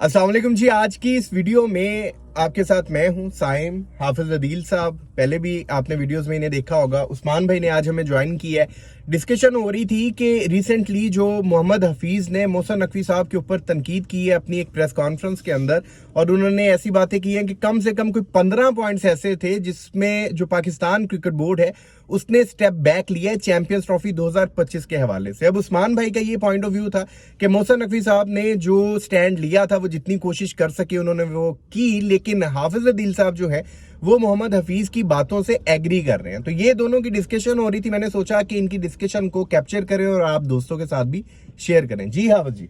अस्सलाम वालेकुम जी। आज की इस वीडियो में आपके साथ मैं हूं साइम। हाफिज अदील साहब, पहले भी आपने वीडियोस में इन्हें देखा होगा। उस्मान भाई ने आज हमें ज्वाइन किया है। डिस्कशन हो रही थी कि रिसेंटली जो मोहम्मद हफीज ने मोहसिन नकवी साहब के ऊपर तनकीद की है अपनी एक प्रेस कॉन्फ्रेंस के अंदर, और उन्होंने ऐसी बातें की हैं कि कम से कम कोई 15 पॉइंट्स ऐसे थे जिसमें जो पाकिस्तान क्रिकेट बोर्ड है उसने स्टेप बैक लिया है चैंपियंस ट्रॉफी 2025 के हवाले से। अब उस्मान भाई का ये पॉइंट ऑफ व्यू था कि मोहसिन नकवी साहब ने जो स्टैंड लिया था वो जितनी कोशिश कर सके उन्होंने वो की, लेकिन हाफिज अदील साहब जो है वो मोहम्मद हफीज की बातों से एग्री कर रहे हैं। तो ये दोनों की डिस्कशन हो रही थी। मैंने सोचा कि इनकी डिस्कशन को कैप्चर करें और आप दोस्तों के साथ भी शेयर करें। जी हाफिज जी।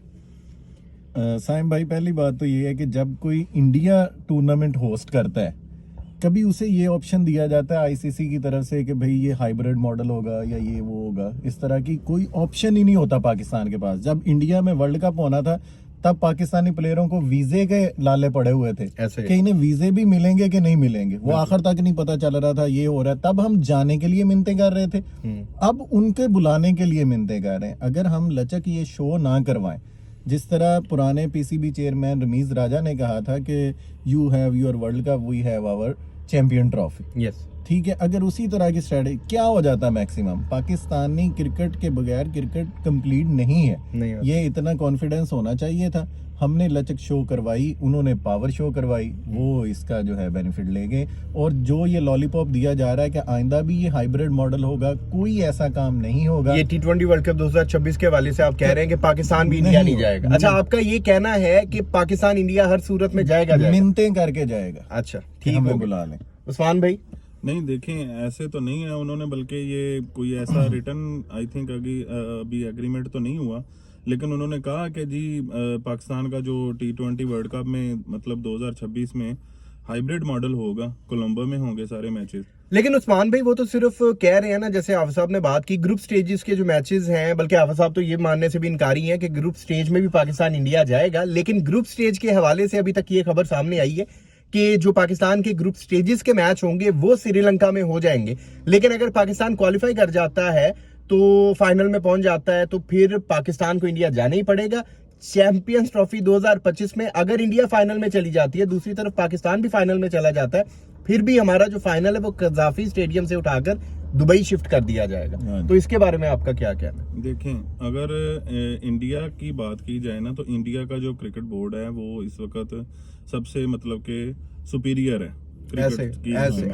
साइम भाई, पहली बात तो ये है कि जब कोई इंडिया टूर्नामेंट होस्ट करता है, कभी उसे ये ऑप्शन दिया जाता है आईसीसी की तरफ से कि भाई ये हाइब्रिड मॉडल होगा या ये वो होगा, इस तरह की कोई ऑप्शन ही नहीं होता पाकिस्तान के पास। जब इंडिया में वर्ल्ड कप होना था तब पाकिस्तानी प्लेयरों को वीजे के लाले पड़े हुए थे कि इन्हें वीजे भी मिलेंगे कि नहीं मिलेंगे, वो आखिर तक नहीं पता चल रहा था। ये हो रहा है, तब हम जाने के लिए मिन्नतें कर रहे थे, अब उनके बुलाने के लिए मिन्नतें कर रहे हैं। अगर हम लचक ये शो ना करवाएं, जिस तरह पुराने पीसीबी चेयरमैन रमीज राजा ने कहा था कि you have your world cup, we have our champion trophy. Yes, ठीक है, अगर उसी तरह की स्ट्रेटेजी, क्या हो जाता मैक्सिमम पाकिस्तानी क्रिकेट के बगैर क्रिकेट कंप्लीट नहीं है। ये इतना कॉन्फिडेंस होना चाहिए था। हमने लचक शो करवाई, उन्होंने पावर शो करवाई, वो इसका जो है बेनिफिट ले गए। और जो ये लॉलीपॉप दिया जा रहा है कि आइंदा भी ये हाइब्रिड मॉडल होगा, कोई ऐसा काम नहीं होगा। ये T20 वर्ल्ड कप 2026 के हवाले से आप कह रहे हैं कि पाकिस्तान भी इंडिया नहीं जाएगा। अच्छा, आपका ये कहना है कि पाकिस्तान इंडिया हर सूरत में जाएगा, मिन्नतें करके जाएगा। अच्छा, ठीक है, बुला लें। उस्मान भाई। नहीं, देखें, ऐसे तो नहीं है उन्होंने, बल्कि ये कोई ऐसा रिटर्न आई थिंक अभी एग्रीमेंट तो नहीं हुआ, लेकिन उन्होंने कहा कि जी पाकिस्तान का जो T20 वर्ल्ड कप में मतलब 2026 में हाइब्रिड मॉडल होगा, कोलंबो में होंगे सारे मैचेस। लेकिन उस्मान भाई वो तो सिर्फ कह रहे हैं ना, जैसे हाफिज साहब ने बात की ग्रुप स्टेजेस के जो मैचेस हैं, बल्कि हाफिज साहब तो ये मानने से भी इनकारी हैं कि ग्रुप स्टेज में भी पाकिस्तान इंडिया जाएगा। लेकिन ग्रुप स्टेज के हवाले से अभी तक ये खबर सामने आई है कि जो पाकिस्तान के ग्रुप स्टेजेस के मैच होंगे वो श्रीलंका में हो जाएंगे। लेकिन अगर पाकिस्तान क्वालिफाई कर जाता है तो फाइनल में पहुंच जाता है तो फिर पाकिस्तान को इंडिया जाना ही पड़ेगा चैंपियंस ट्रॉफी 2025 में। अगर इंडिया फाइनल में चली जाती है, दूसरी तरफ पाकिस्तान भी फाइनल में चला जाता है, फिर भी हमारा जो फाइनल है वो कजाफी स्टेडियम से उठाकर दुबई शिफ्ट कर दिया जाएगा। तो इसके बारे में आपका क्या कहना है? देखें, अगर इंडिया की बात की जाए ना, तो इंडिया का जो क्रिकेट बोर्ड है वो इस वक्त सबसे मतलब के सुपीरियर है।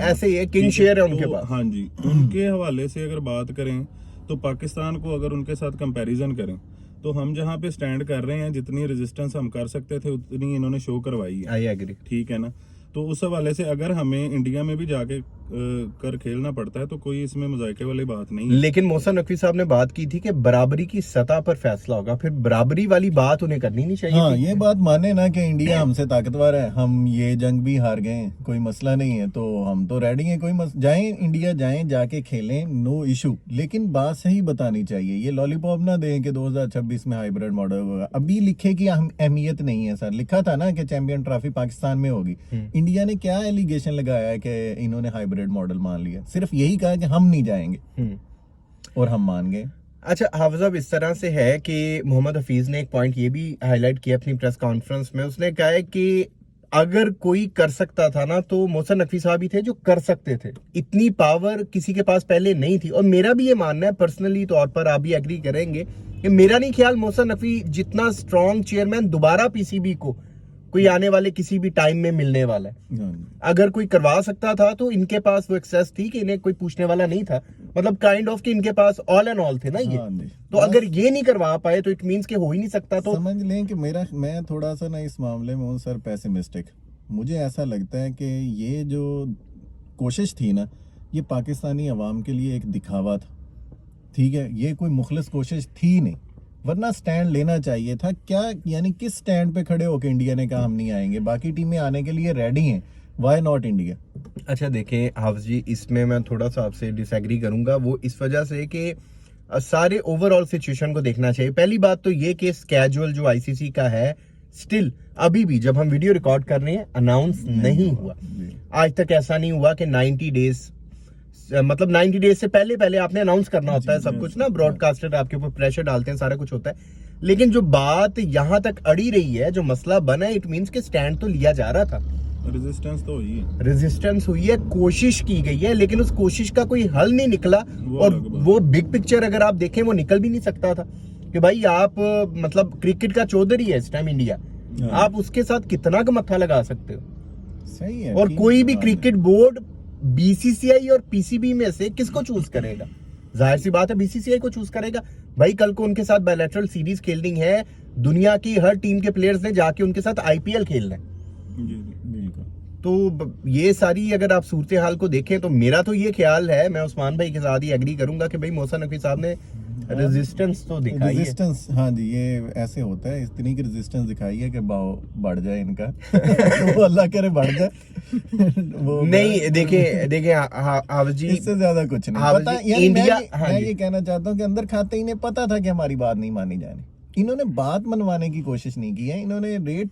ऐसे ये किंग शेयर है उनके पास। हाँ जी, उनके हवाले से अगर बात करें तो पाकिस्तान को अगर उनके साथ कंपैरिजन करें तो हम जहाँ पे स्टैंड कर रहे हैं, जितनी रेजिस्टेंस हम कर सकते थे उतनी इन्होंने शो करवाई है। I agree. ठीक है ना, तो उस हवाले से अगर हमें इंडिया में भी जाके कर खेलना पड़ता है तो कोई इसमें मजाके वाली बात नहीं है। लेकिन मोहसिन नकवी साहब ने बात की थी कि बराबरी की सतह पर फैसला होगा, फिर बराबरी वाली बात उन्हें करनी नहीं चाहिए। हाँ, ये बात माने ना कि इंडिया हमसे ताकतवर है, हम ये जंग भी हार गए, कोई मसला नहीं है, तो हम तो रेडी हैं, जाएं इंडिया, जाएं जाके खेलें, नो इशू। लेकिन बात सही बतानी चाहिए, ये लॉलीपॉप ना दें कि 2026 में हाइब्रिड मॉडल होगा। अभी लिखे की अहमियत नहीं है सर, लिखा था ना कि चैंपियन ट्रॉफी पाकिस्तान में होगी। इंडिया ने क्या एलिगेशन लगाया है कि इन्होंने हाइब्रिड मॉडल मान लिया, सिर्फ यही कहा कि हम नहीं जाएंगे और हम मान गए। अच्छा हाफिज साहब, इस तरह से है कि मोहम्मद हफीज ने एक पॉइंट ये भी हाईलाइट किया अपनी प्रेस कॉन्फ्रेंस में। उसने कहा है कि अगर कोई कर सकता था ना तो मोहसिन नकवी साहब ही थे जो कर सकते थे। इतनी पावर किसी के पास पहले नहीं थी। और मेरा भी ये मानना है पर्सनली तौर पर, आप भी एग्री करेंगे कि मेरा नहीं ख्याल मोहसिन नकवी जितना स्ट्रॉन्ग चेयरमैन दोबारा पीसीबी को कोई आने वाले किसी भी टाइम में मिलने वाला है। अगर कोई करवा सकता था तो इनके पास वो एक्सेस थी कि इन्हें कोई पूछने वाला नहीं था। मतलब काइंड ऑफ कि इनके पास ऑल एंड ऑल थे ना ये। तो अगर ये नहीं करवा पाए तो इट मींस कि हो ही नहीं सकता। तो समझ लें कि मैं थोड़ा सा ना इस मामले में हूँ सर पेसिमिस्टिक। मुझे ऐसा लगता है कि ये जो कोशिश थी ना, ये पाकिस्तानी अवाम के लिए एक दिखावा था। ठीक है, ये कोई मुखलिस कोशिश थी नहीं, वरना स्टैंड लेना चाहिए था। क्या यानी किस स्टैंड पे खड़े होकर इंडिया ने कहा हम नहीं आएंगे, बाकी टीमें आने के लिए रेडी हैं, व्हाई नॉट इंडिया? अच्छा देखें हाफिज जी, इसमें मैं थोड़ा सा आपसे डिसएग्री करूंगा। वो इस वजह से कि सारे ओवरऑल सिचुएशन को देखना चाहिए। पहली बात तो ये कि स्केड्यूल जो आईसीसी का है स्टिल अभी भी जब हम वीडियो रिकॉर्ड कर रहे हैं अनाउंस नहीं हुआ। आज तक ऐसा नहीं हुआ कि 90 डेज मतलब 90 डेज से पहले आपने अनाउंस करना होता है सब कुछ ना, ब्रॉडकास्टर आपके ऊपर प्रेशर डालते हैं, सारा कुछ होता है। लेकिन जो बात यहाँ तक अड़ी रही है, जो मसला बना है, इट मींस कि स्टैंड तो लिया जा रहा था, रेजिस्टेंस तो हुई है, रेजिस्टेंस हुई है, कोशिश की गई है, लेकिन उस कोशिश का कोई हल नहीं निकला। और अलग बात। वो बिग पिक्चर अगर आप देखें वो निकल भी नहीं सकता था कि भाई आप मतलब क्रिकेट का चौधरी है इस टाइम इंडिया, आप उसके साथ कितना का मत्था लगा सकते हो। सही है। और ठीक कोई भी बात है। क्रिकेट बोर्ड बीसीसीआई और पीसीबी में से किसको चूज करेगा? जाहिर सी बात है बीसीसीआई को चूज करेगा। भाई कल को उनके साथ बायलैटरल सीरीज खेलनी है, दुनिया की हर टीम के प्लेयर्स ने जाके उनके साथ आईपीएल खेलना है। जी जी। बिल्कुल। तो ये सारी अगर आप सूरत हाल को देखें तो मेरा तो ये ख्याल है, मैं उस्मान भाई के साथ ही एग्री करूंगा कि भाई मोहसिन नकवी साहब ने रेजिस्टेंस तो दिखाई है। रेजिस्टेंस, हाँ जी, ये ऐसे होता है, इतनी की रेजिस्टेंस दिखाई है कि भाव बढ़ जाए इनका। वो अल्लाह करे बढ़ जाए। वो नहीं देखें हाफिज जी, इससे ज्यादा कुछ नहीं हाफिज पता। जी, यानी इंडिया, मैं हाँ जी। ये कहना चाहता हूँ कि अंदर खाते इन्हें पता था कि हमारी बात नहीं मानी जानी। इन्होंने बात मनवाने की कोशिश नहीं की है, इन्होंने रेट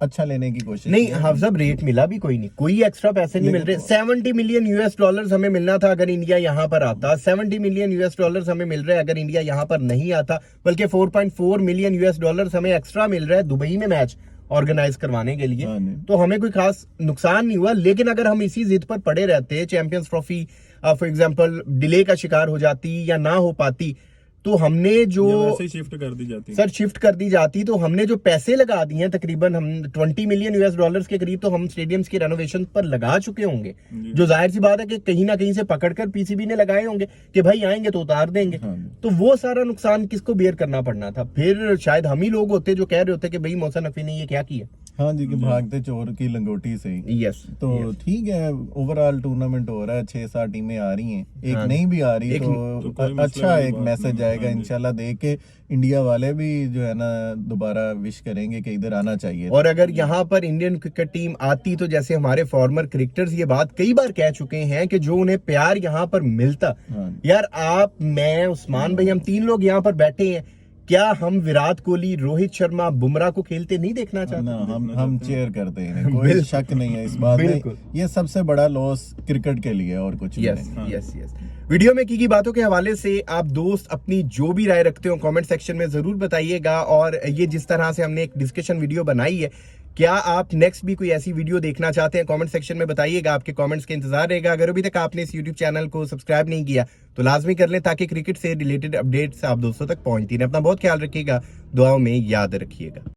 अच्छा लेने की कोशिश नहीं की है। हाफिज साहब, रेट मिला भी कोई नहीं, कोई एक्स्ट्रा पैसे नहीं मिल रहे। 70 मिलियन यूएस डॉलर्स हमें मिलना था अगर इंडिया यहाँ पर आता, 70 मिलियन यूएस डॉलर्स हमें मिल रहे हैं अगर इंडिया यहाँ पर नहीं आता, बल्कि 4.4 मिलियन यूएस डॉलर्स हमें एक्स्ट्रा मिल रहा है दुबई में मैच ऑर्गेनाइज करवाने के लिए। हाँ जी। तो हमें कोई खास नुकसान नहीं हुआ। लेकिन अगर हम इसी जिद पर पड़े रहते, champions trophy for example delay का शिकार हो जाती या ना हो पाती, तो हमने जो ये वैसे ही शिफ्ट कर दी जाती है। सर शिफ्ट कर दी जाती, तो हमने जो पैसे लगा दिए हैं तकरीबन हम 20 मिलियन यूएस डॉलर्स के करीब, तो हम स्टेडियम्स की रेनोवेशन पर लगा चुके होंगे। जी। जो जाहिर सी बात है कि कहीं ना कहीं से पकड़कर पीसीबी ने लगाए होंगे कि भाई आएंगे तो उतार देंगे। हाँ। तो वो सारा नुकसान किसको बेयर करना पड़ना था? फिर शायद हम ही लोग होते जो कह रहे होते कि भाई मोहसिन नकवी ने ये क्या किया। हाँ जी, कि भागते चोर की लंगोटी से ही। यस, तो ठीक है, ओवरऑल टूर्नामेंट हो रहा है, 6-7 टीमें आ रही हैं, एक हाँ। नहीं भी आ रही एक- तो कोई मसले अच्छा वाली एक बात मैसेज नहीं है। आएगा हाँ जी। इंशाल्लाह, देख के इंडिया वाले भी जो है ना दोबारा विश करेंगे कि इधर आना चाहिए। और अगर यहाँ पर इंडियन क्रिकेट टीम आती, तो जैसे हमारे फॉर्मर क्रिकेटर्स ये बात कई बार कह चुके हैं कि जो उन्हें प्यार यहाँ पर मिलता, हाँ। यार आप, मैं, उस्मान भाई, हम 3 लोग यहाँ पर बैठे हैं, क्या हम विराट कोहली, रोहित शर्मा, बुमराह को खेलते नहीं देखना चाहते? ना, हम चेयर करते हैं, कोई बिल्कुल। शक नहीं है इस बात में। बिल्कुल। ये सबसे बड़ा लॉस क्रिकेट के लिए और कुछ यस नहीं। हाँ। Yes yes. वीडियो में की बातों के हवाले से आप दोस्त अपनी जो भी राय रखते हो कमेंट सेक्शन में जरूर बताइएगा। और ये जिस तरह से हमने एक डिस्कशन वीडियो बनाई है, क्या आप नेक्स्ट भी कोई ऐसी वीडियो देखना चाहते हैं? कमेंट सेक्शन में बताइएगा, आपके कमेंट्स के इंतजार रहेगा। अगर अभी तक आपने इस यूट्यूब चैनल को सब्सक्राइब नहीं किया तो लाजमी कर लें, ताकि क्रिकेट से रिलेटेड अपडेट्स आप दोस्तों तक पहुंचती रहें। अपना बहुत ख्याल रखिएगा, दुआओं में याद रखिएगा।